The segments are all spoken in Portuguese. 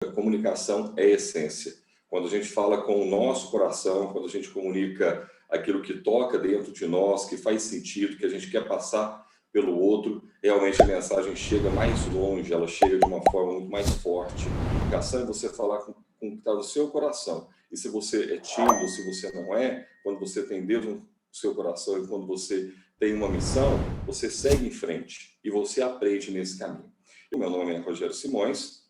A comunicação é essência. Quando a gente fala com o nosso coração, quando a gente comunica aquilo que toca dentro de nós, que faz sentido, que a gente quer passar pelo outro, realmente a mensagem chega mais longe, ela chega de uma forma muito mais forte. A comunicação é você falar com o que está no seu coração. E se você é tímido, se você não é, quando você tem Deus no seu coração e quando você tem uma missão, você segue em frente e você aprende nesse caminho. O meu nome é Rogério Simões,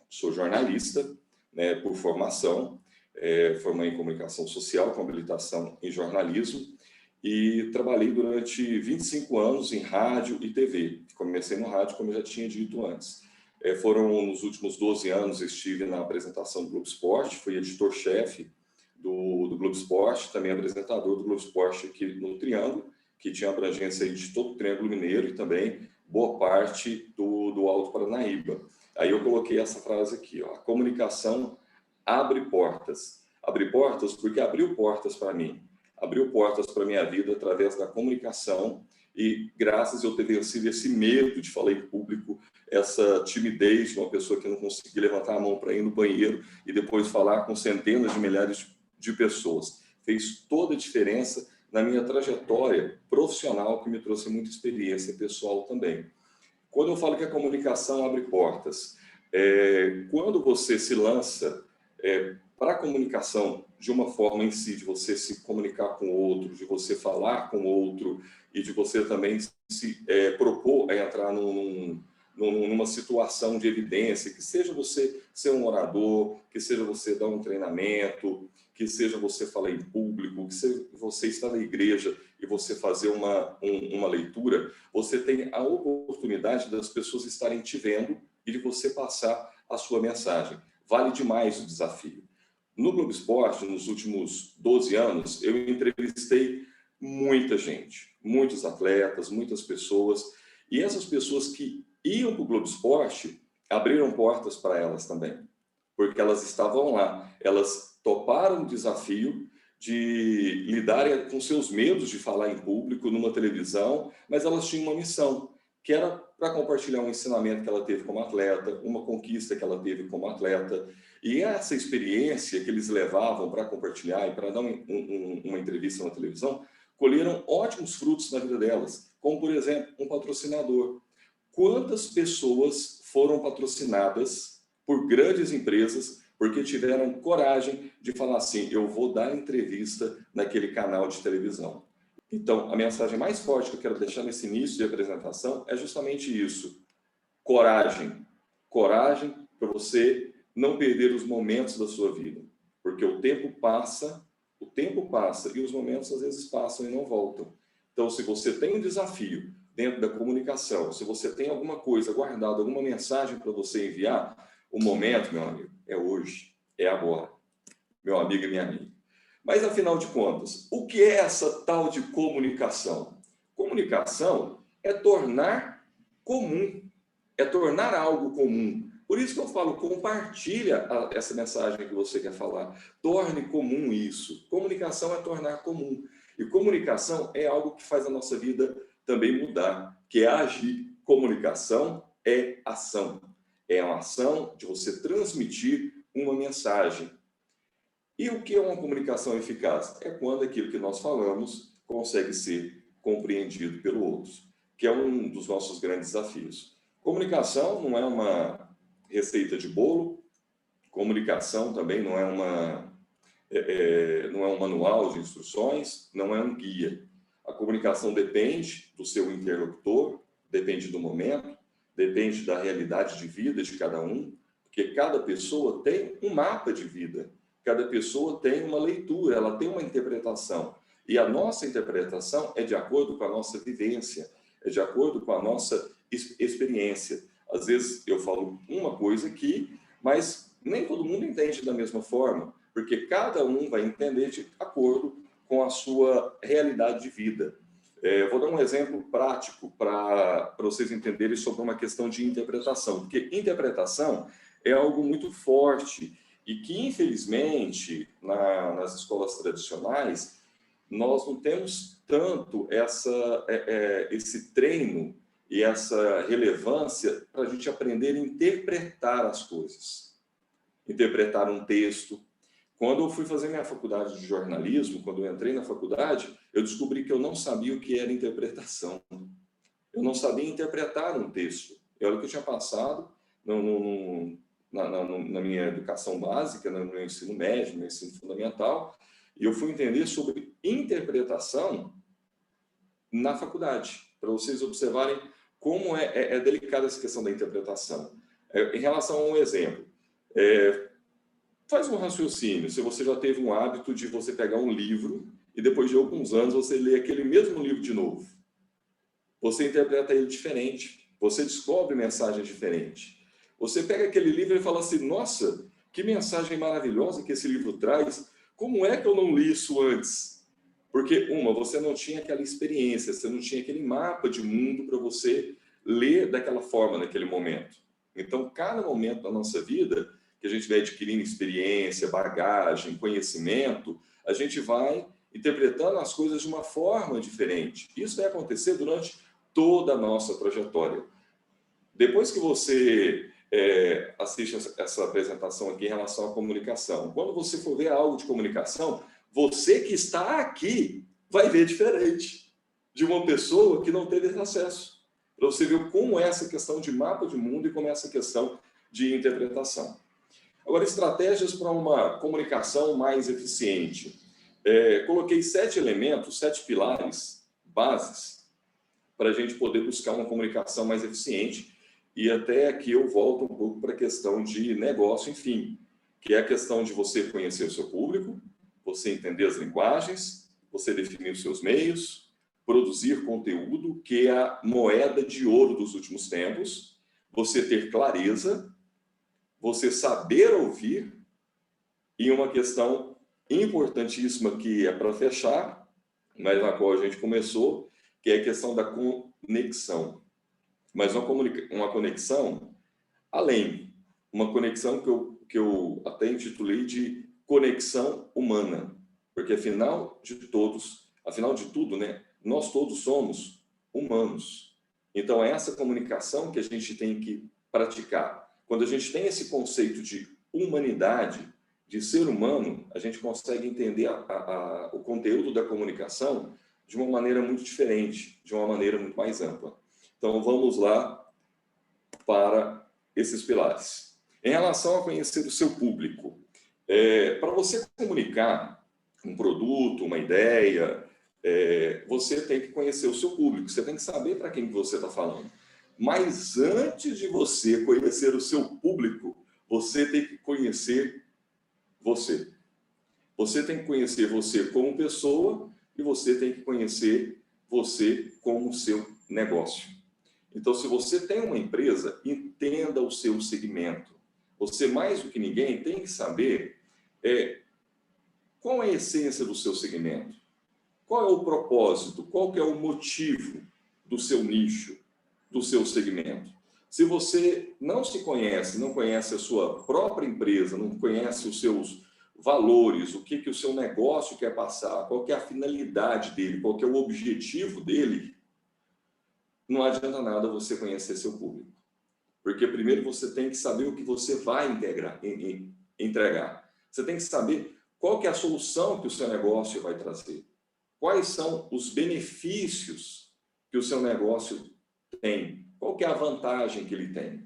sou jornalista, né, por formação, formei em comunicação social, com habilitação em jornalismo, e trabalhei durante 25 anos em rádio e TV. Comecei no rádio, como eu já tinha dito antes. Foram nos últimos 12 anos, estive na apresentação do Globo Esporte, fui editor-chefe do Globo Esporte, também apresentador do Globo Esporte aqui no Triângulo, que tinha abrangência de todo o Triângulo Mineiro e também boa parte do Alto Paranaíba. Aí eu coloquei essa frase aqui, ó: a comunicação abre portas. Abre portas porque abriu portas para mim. Abriu portas para a minha vida através da comunicação e graças a eu ter vencido esse medo de falar em público, essa timidez de uma pessoa que não conseguia levantar a mão para ir no banheiro e depois falar com centenas de milhares de pessoas. Fez toda a diferença na minha trajetória profissional, que me trouxe muita experiência pessoal também. Quando eu falo que a comunicação abre portas, quando você se lança para a comunicação de uma forma em si, de você se comunicar com o outro, de você falar com o outro e de você também se propor a entrar numa situação de evidência, que seja você ser um orador, que seja você dar um treinamento, que seja você falar em público, que seja você estar na igreja e você fazer uma leitura, você tem a oportunidade das pessoas estarem te vendo e de você passar a sua mensagem. Vale demais o desafio. No Globo Esporte, nos últimos 12 anos, eu entrevistei muita gente, muitos atletas, muitas pessoas, e essas pessoas que iam para o Globo Esporte abriram portas para elas também, porque elas estavam lá, elas toparam o desafio de lidarem com seus medos de falar em público numa televisão, mas elas tinham uma missão, que era para compartilhar um ensinamento que ela teve como atleta, uma conquista que ela teve como atleta, e essa experiência que eles levavam para compartilhar e para dar uma entrevista na televisão, colheram ótimos frutos na vida delas, como, por exemplo, um patrocinador. Quantas pessoas foram patrocinadas por grandes empresas porque tiveram coragem de falar assim: eu vou dar entrevista naquele canal de televisão? Então, a mensagem mais forte que eu quero deixar nesse início de apresentação é justamente isso: coragem. Coragem para você não perder os momentos da sua vida, porque o tempo passa e os momentos às vezes passam e não voltam. Então, se você tem um desafio dentro da comunicação, se você tem alguma coisa guardada, alguma mensagem para você enviar, o momento, meu amigo, é hoje, é agora, meu amigo e minha amiga. Mas, afinal de contas, o que é essa tal de comunicação? Comunicação é tornar comum, é tornar algo comum. Por isso que eu falo, compartilha essa mensagem que você quer falar. Torne comum isso. Comunicação é tornar comum. E comunicação é algo que faz a nossa vida também mudar, que é agir. Comunicação é ação. É uma ação de você transmitir uma mensagem. E o que é uma comunicação eficaz? É quando aquilo que nós falamos consegue ser compreendido pelo outro, que é um dos nossos grandes desafios. Comunicação não é uma receita de bolo, comunicação também não é um manual de instruções, não é um guia. A comunicação depende do seu interlocutor, depende do momento, depende da realidade de vida de cada um, porque cada pessoa tem um mapa de vida, cada pessoa tem uma leitura, ela tem uma interpretação. E a nossa interpretação é de acordo com a nossa vivência, é de acordo com a nossa experiência. Às vezes eu falo uma coisa aqui, mas nem todo mundo entende da mesma forma, porque cada um vai entender de acordo com a sua realidade de vida. Vou dar um exemplo prático para vocês entenderem sobre uma questão de interpretação, porque interpretação é algo muito forte e que, infelizmente, nas escolas tradicionais, nós não temos tanto esse treino e essa relevância para a gente aprender a interpretar as coisas. interpretar um texto. Quando eu fui fazer minha faculdade de jornalismo, quando eu entrei na faculdade, eu descobri que eu não sabia o que era interpretação. Eu não sabia interpretar um texto. Era o que eu tinha passado na minha educação básica, no meu ensino médio, no meu ensino fundamental, e eu fui entender sobre interpretação na faculdade, para vocês observarem como é delicada essa questão da interpretação. Em relação a um exemplo, faz um raciocínio, se você já teve um hábito de você pegar um livro e depois de alguns anos você lê aquele mesmo livro de novo. Você interpreta ele diferente, você descobre mensagem diferente. Você pega aquele livro e fala assim, nossa, que mensagem maravilhosa que esse livro traz, como é que eu não li isso antes? Porque, você não tinha aquela experiência, você não tinha aquele mapa de mundo para você ler daquela forma naquele momento. Então, cada momento da nossa vida, que a gente vai adquirindo experiência, bagagem, conhecimento, a gente vai interpretando as coisas de uma forma diferente. Isso vai acontecer durante toda a nossa trajetória. Depois que você assiste essa apresentação aqui em relação à comunicação, quando você for ver algo de comunicação, você que está aqui vai ver diferente de uma pessoa que não teve esse acesso. Para você ver como é essa questão de mapa de mundo e como é essa questão de interpretação. Agora, estratégias para uma comunicação mais eficiente. Coloquei 7 elementos, 7 pilares, bases, para a gente poder buscar uma comunicação mais eficiente. E até aqui eu volto um pouco para a questão de negócio, enfim, que é a questão de você conhecer o seu público, você entender as linguagens, você definir os seus meios, produzir conteúdo, que é a moeda de ouro dos últimos tempos, você ter clareza, você saber ouvir, e uma questão importantíssima que é para fechar, mas na qual a gente começou, que é a questão da conexão. Mas uma conexão além, uma conexão que eu até intitulei de conexão humana, porque afinal de tudo, né, nós todos somos humanos. Então é essa comunicação que a gente tem que praticar. Quando a gente tem esse conceito de humanidade, de ser humano, a gente consegue entender o conteúdo da comunicação de uma maneira muito diferente, de uma maneira muito mais ampla. Então, vamos lá para esses pilares. Em relação a conhecer o seu público, para você comunicar um produto, uma ideia, você tem que conhecer o seu público, você tem que saber para quem você está falando. Mas antes de você conhecer o seu público, você tem que conhecer você. Você tem que conhecer você como pessoa e você tem que conhecer você como seu negócio. Então, se você tem uma empresa, entenda o seu segmento. Você, mais do que ninguém, tem que saber qual é a essência do seu segmento, qual é o propósito, qual que é o motivo do seu nicho, do seu segmento. Se você não se conhece, não conhece a sua própria empresa, não conhece os seus valores, o que o seu negócio quer passar, qual que é a finalidade dele, qual que é o objetivo dele, não adianta nada você conhecer seu público. Porque primeiro você tem que saber o que você vai entregar. Você tem que saber qual que é a solução que o seu negócio vai trazer. Quais são os benefícios que o seu negócio tem. Qual que é a vantagem que ele tem.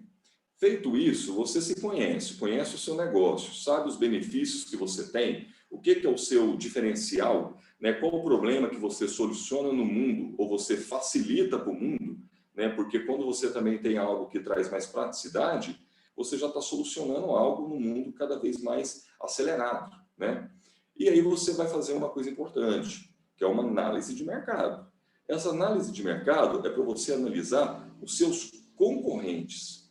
Feito isso, você se conhece o seu negócio, sabe os benefícios que você tem, o que é o seu diferencial, né? Qual o problema que você soluciona no mundo ou você facilita para o mundo, né? Porque quando você também tem algo que traz mais praticidade, você já está solucionando algo no mundo cada vez mais acelerado, né? E aí você vai fazer uma coisa importante, que é uma análise de mercado. Essa análise de mercado é para você analisar os seus concorrentes.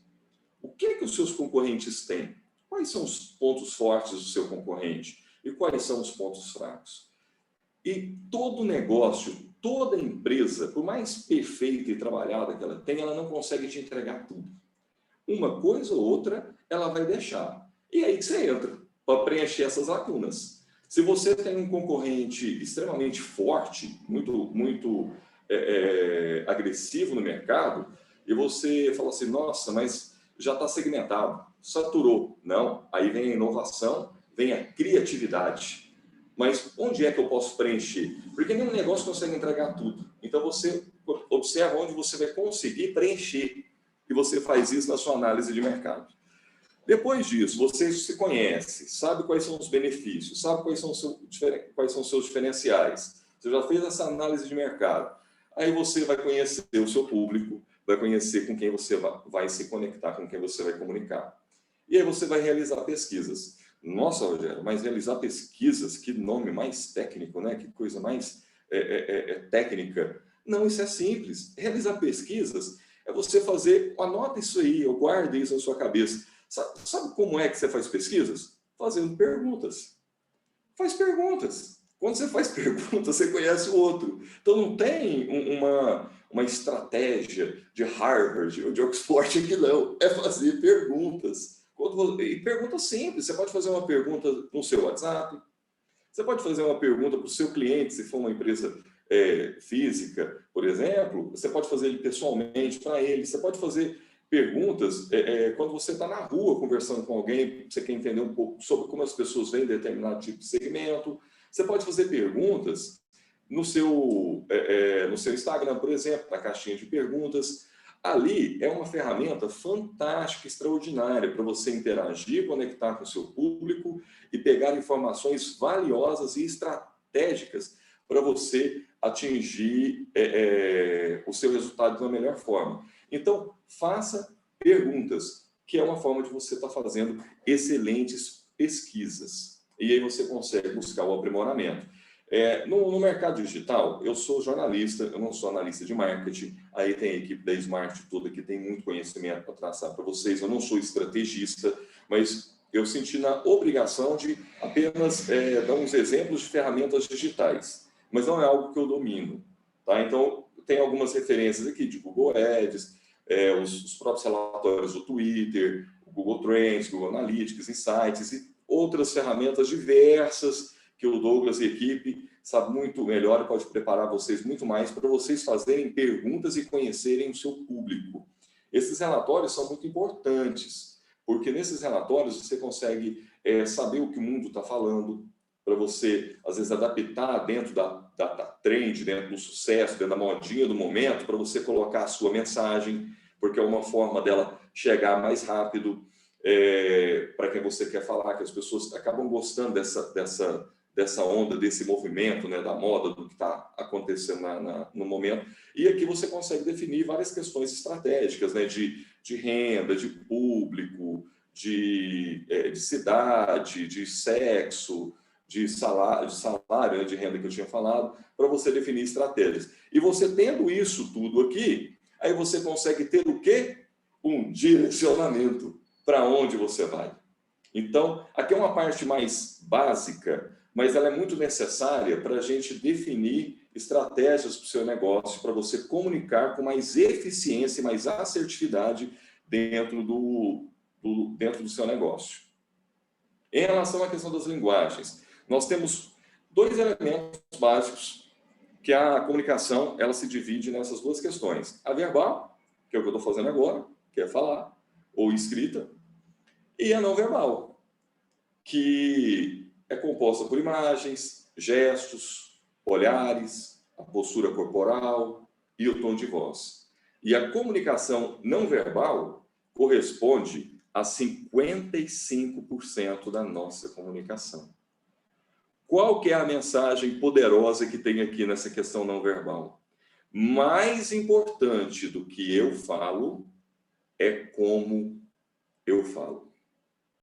O que os seus concorrentes têm? Quais são os pontos fortes do seu concorrente? E quais são os pontos fracos? E todo negócio, toda empresa, por mais perfeita e trabalhada que ela tenha, ela não consegue te entregar tudo. Uma coisa ou outra, ela vai deixar. E aí você entra para preencher essas lacunas. Se você tem um concorrente extremamente forte, muito agressivo no mercado, e você fala assim, nossa, mas já está segmentado. saturou. Não, aí vem a inovação, vem a criatividade. Mas onde é que eu posso preencher? Porque nenhum negócio consegue entregar tudo. Então você observa onde você vai conseguir preencher. E você faz isso na sua análise de mercado. Depois disso, você se conhece, sabe quais são os benefícios, sabe quais são os seus diferenciais. Você já fez essa análise de mercado. Aí você vai conhecer o seu público, vai conhecer com quem você vai se conectar, com quem você vai comunicar. E aí você vai realizar pesquisas. Nossa, Rogério, mas realizar pesquisas, que nome mais técnico, né? Que coisa mais técnica. Não, isso é simples. Realizar pesquisas é você fazer, anota isso aí, ou guarde isso na sua cabeça. Sabe como é que você faz pesquisas? Fazendo perguntas. Faz perguntas. Quando você faz perguntas, você conhece o outro. Então não tem uma estratégia de Harvard ou de Oxford aqui, não. É fazer perguntas. E perguntas simples. Você pode fazer uma pergunta no seu WhatsApp. Você pode fazer uma pergunta para o seu cliente, se for uma empresa física, por exemplo. Você pode fazer ele pessoalmente para ele. Você pode fazer perguntas quando você está na rua conversando com alguém, você quer entender um pouco sobre como as pessoas veem determinado tipo de segmento. Você pode fazer perguntas no seu Instagram, por exemplo, na caixinha de perguntas. Ali é uma ferramenta fantástica, extraordinária para você interagir, conectar com o seu público e pegar informações valiosas e estratégicas para você atingir o seu resultado da melhor forma. Então, faça perguntas, que é uma forma de você estar fazendo excelentes pesquisas. E aí você consegue buscar o aprimoramento. No mercado digital, eu sou jornalista, eu não sou analista de marketing. Aí tem a equipe da Smart toda que tem muito conhecimento para traçar para vocês. Eu não sou estrategista, mas eu senti na obrigação de apenas dar uns exemplos de ferramentas digitais. Mas não é algo que eu domino. Tá? Então, tem algumas referências aqui de Google Ads, os próprios relatórios do Twitter, o Google Trends, Google Analytics, Insights e outras ferramentas diversas que o Douglas e a equipe sabe muito melhor e pode preparar vocês muito mais para vocês fazerem perguntas e conhecerem o seu público. Esses relatórios são muito importantes, porque nesses relatórios você consegue saber o que o mundo está falando, para você, às vezes, adaptar dentro da trend, dentro do sucesso, dentro da modinha do momento, para você colocar a sua mensagem, porque é uma forma dela chegar mais rápido para quem você quer falar, que as pessoas acabam gostando dessa onda, desse movimento, né, da moda, do que está acontecendo no momento. E aqui você consegue definir várias questões estratégicas, né, de renda, de público, de cidade, de sexo, de salário, né, de renda que eu tinha falado, para você definir estratégias. E você tendo isso tudo aqui, aí você consegue ter o quê? Um direcionamento para onde você vai. Então, aqui é uma parte mais básica, mas ela é muito necessária para a gente definir estratégias para o seu negócio, para você comunicar com mais eficiência e mais assertividade dentro do seu negócio. Em relação à questão das linguagens, nós temos dois elementos básicos que a comunicação ela se divide nessas duas questões. A verbal, que é o que eu estou fazendo agora, que é falar, ou escrita, e a não verbal, que é composta por imagens, gestos, olhares, a postura corporal e o tom de voz. E a comunicação não verbal corresponde a 55% da nossa comunicação. Qual que é a mensagem poderosa que tem aqui nessa questão não verbal? Mais importante do que eu falo é como eu falo.